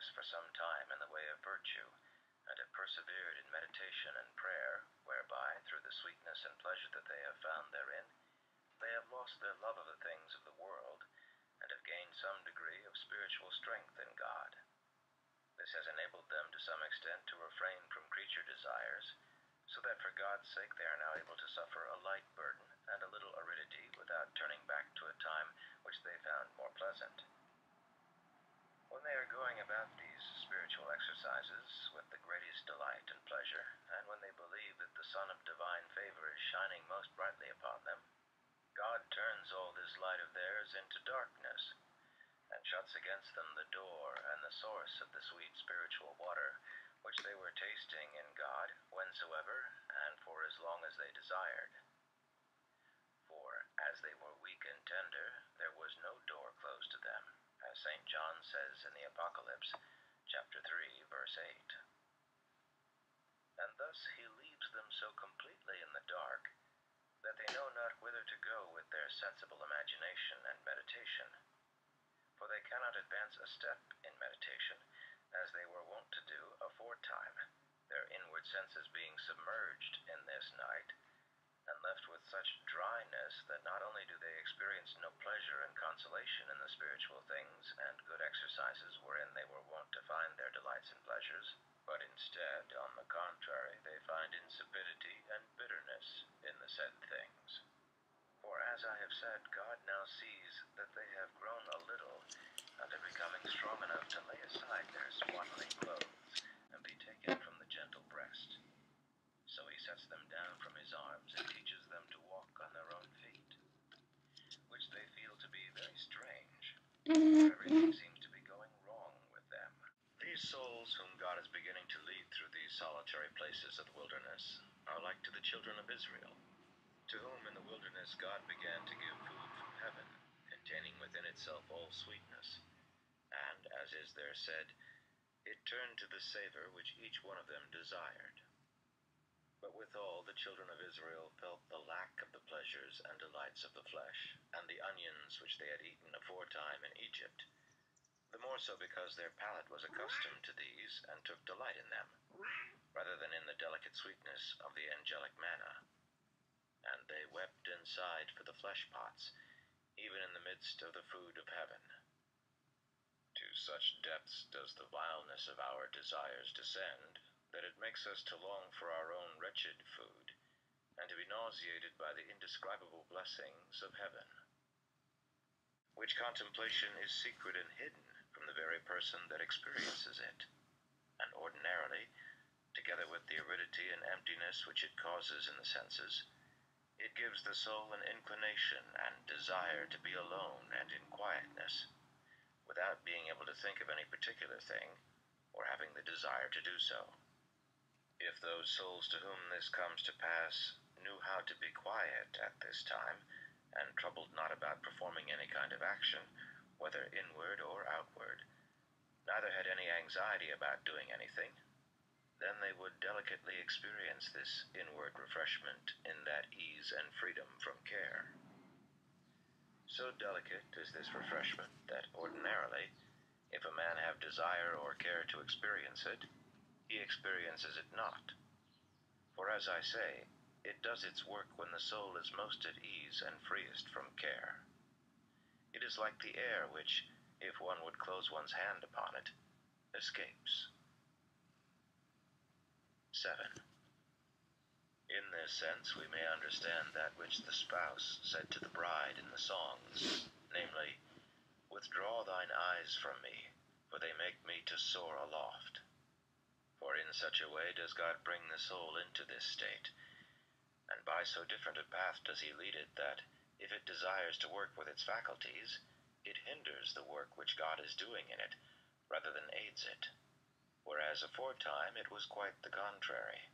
this for some time in the way of virtue, and have persevered in meditation and prayer, whereby, through the sweetness and pleasure that they have found therein, they have lost their love of the things of the world, and have gained some degree of spiritual strength in God. This has enabled them to some extent to refrain from creature desires, so that for God's sake they are now able to suffer a light burden and a little aridity without turning back to a time which they found more pleasant. When they are going about these spiritual exercises with the greatest delight and pleasure, and when they believe that the sun of divine favor is shining most brightly upon them, God turns all this light of theirs into darkness, and shuts against them the door and the source of the sweet spiritual water, which they were tasting in God whensoever and for as long as they desired. For as they were weak and tender, there was no door closed to them, as St. John says in the Apocalypse, chapter 3, verse 8. And thus he leaves them so completely in the dark, that they know not whither to go with their sensible imagination and meditation. For they cannot advance a step in meditation, as they were wont to do aforetime, their inward senses being submerged in this night, and left with such dryness that not only do they experience no pleasure and consolation in the spiritual things and good exercises wherein they were wont to find their delights and pleasures, but instead, on the contrary, they find insipidity and bitterness in the said things. For as I have said, God now sees that they have grown a little, and are becoming strong enough to lay aside their swaddling clothes, and be taken from the gentle breast. So he sets them down from his arms, and teaches them to walk on their own feet, which they feel to be very strange, for everything seems to be going wrong with them. These souls whom God is beginning to lead through these solitary places of the wilderness are like to the children of Israel, to whom in the wilderness God began to give food from heaven, containing within itself all sweetness, and, as is there said, it turned to the savor which each one of them desired. But withal the children of Israel felt the lack of the pleasures and delights of the flesh, and the onions which they had eaten aforetime in Egypt, the more so because their palate was accustomed to these, and took delight in them, rather than in the delicate sweetness of the angelic manna. And they wept and sighed for the flesh pots, even in the midst of the food of heaven. To such depths does the vileness of our desires descend, that it makes us to long for our own wretched food, and to be nauseated by the indescribable blessings of heaven, which contemplation is secret and hidden from the very person that experiences it, and ordinarily, together with the aridity and emptiness which it causes in the senses, it gives the soul an inclination and desire to be alone and in quietness, without being able to think of any particular thing, or having the desire to do so. If those souls to whom this comes to pass knew how to be quiet at this time, and troubled not about performing any kind of action, whether inward or outward, neither had any anxiety about doing anything, then they would delicately experience this inward refreshment in that ease and freedom from care. So delicate is this refreshment that ordinarily, if a man have desire or care to experience it, he experiences it not. For as I say, it does its work when the soul is most at ease and freest from care. It is like the air which, if one would close one's hand upon it, escapes. 7. In this sense we may understand that which the spouse said to the bride in the songs, namely, "Withdraw thine eyes from me, for they make me to soar aloft." For in such a way does God bring the soul into this state, and by so different a path does he lead it that, if it desires to work with its faculties, it hinders the work which God is doing in it, rather than aids it, whereas aforetime it was quite the contrary.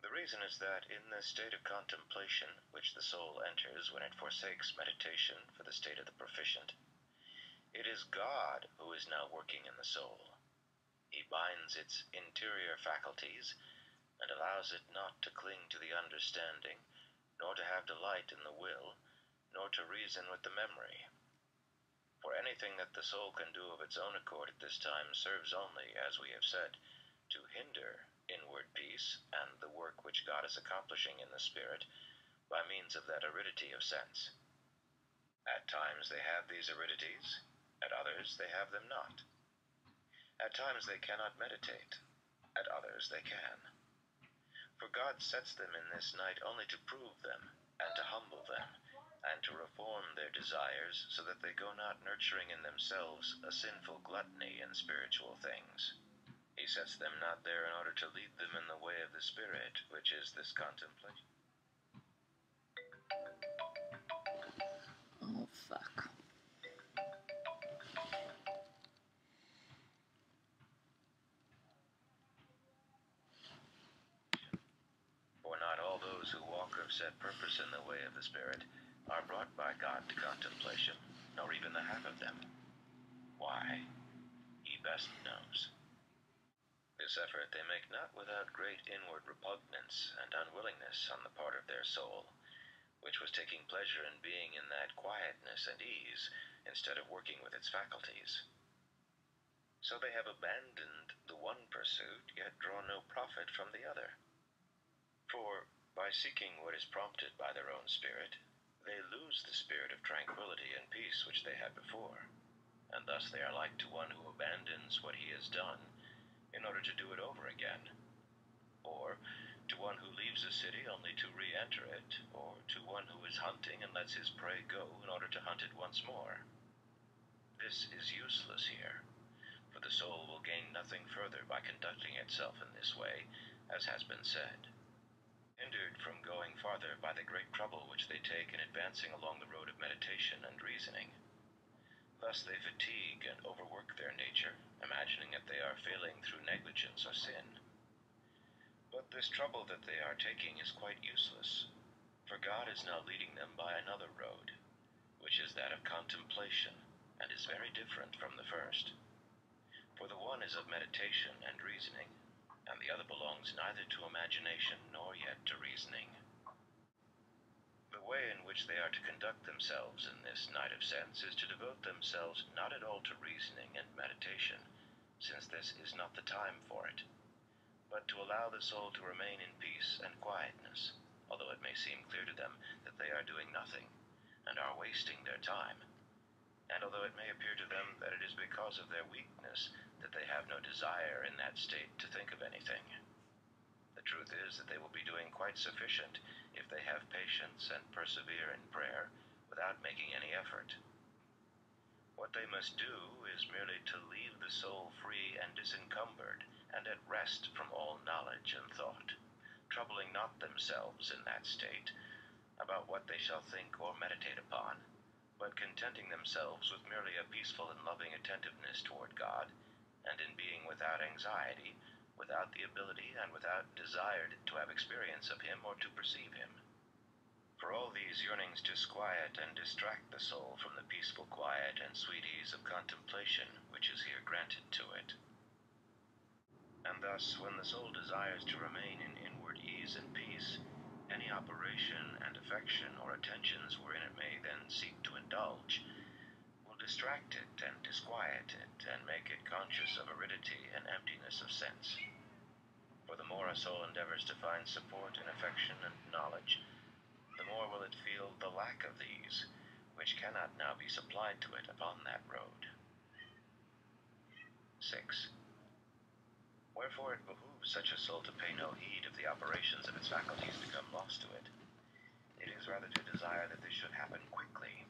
The reason is that in this state of contemplation which the soul enters when it forsakes meditation for the state of the proficient, it is God who is now working in the soul. He binds its interior faculties, and allows it not to cling to the understanding, nor to have delight in the will, nor to reason with the memory. For anything that the soul can do of its own accord at this time serves only, as we have said, to hinder inward peace and the work which God is accomplishing in the spirit by means of that aridity of sense. At times they have these aridities, at others they have them not. At times they cannot meditate, at others they can. For God sets them in this night only to prove them, and to humble them, and to reform their desires, so that they go not nurturing in themselves a sinful gluttony in spiritual things. He sets them not there in order to lead them in the way of the Spirit, which is this contemplation. Oh, fuck. For not all those who walk of set purpose in the way of the Spirit are brought by God to contemplation, nor even the half of them. Why? He best knows. This effort they make not without great inward repugnance and unwillingness on the part of their soul, which was taking pleasure in being in that quietness and ease, instead of working with its faculties. So they have abandoned the one pursuit, yet draw no profit from the other. For, by seeking what is prompted by their own spirit, they lose the spirit of tranquility and peace which they had before, and thus they are like to one who abandons what he has done in order to do it over again, or to one who leaves a city only to re-enter it, or to one who is hunting and lets his prey go in order to hunt it once more. This is useless here, for the soul will gain nothing further by conducting itself in this way, as has been said, hindered from going farther by the great trouble which they take in advancing along the road of meditation and reasoning. Thus they fatigue and overwork their nature, imagining that they are failing through negligence or sin. But this trouble that they are taking is quite useless, for God is now leading them by another road, which is that of contemplation, and is very different from the first. For the one is of meditation and reasoning, and the other belongs neither to imagination nor yet to reasoning. The way in which they are to conduct themselves in this night of sense is to devote themselves not at all to reasoning and meditation, since this is not the time for it, but to allow the soul to remain in peace and quietness, although it may seem clear to them that they are doing nothing, and are wasting their time, and although it may appear to them that it is because of their weakness that they have no desire in that state to think of anything. The truth is that they will be doing quite sufficient if they have patience and persevere in prayer without making any effort. What they must do is merely to leave the soul free and disencumbered and at rest from all knowledge and thought, troubling not themselves in that state about what they shall think or meditate upon, but contenting themselves with merely a peaceful and loving attentiveness toward God, and in being without anxiety, without the ability, and without desire to have experience of him or to perceive him. For all these yearnings disquiet and distract the soul from the peaceful quiet and sweet ease of contemplation which is here granted to it. And thus, when the soul desires to remain in inward ease and peace, any operation and affection or attentions wherein it may then seek to indulge will distract it and disquiet it, and make it conscious of aridity and emptiness of sense. For the more a soul endeavors to find support in affection and knowledge, the more will it feel the lack of these, which cannot now be supplied to it upon that road. 6. Wherefore it behooves such a soul to pay no heed if the operations of its faculties become lost to it. It is rather to desire that this should happen quickly,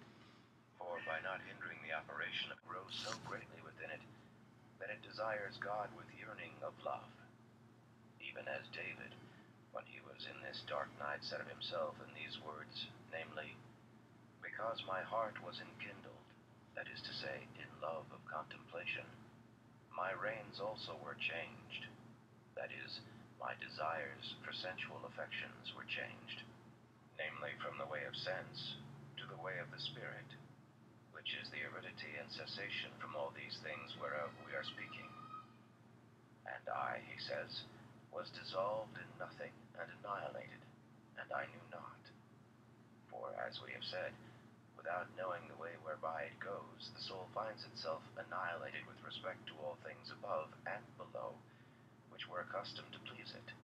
for by not hindering the operation it grows so greatly within it that it desires God with yearning of love. Even as David, when he was in this dark night, said of himself in these words, namely, because my heart was enkindled, that is to say, in love of contemplation, my reins also were changed, that is, my desires for sensual affections were changed, namely from the way of sense to the way of the Spirit, which is the aridity and cessation from all these things whereof we are speaking. And I, he says, was dissolved in nothing and annihilated, and I knew not. For, as we have said, Without knowing the way whereby it goes, the soul finds itself annihilated with respect to all things above and below, which were accustomed to please it.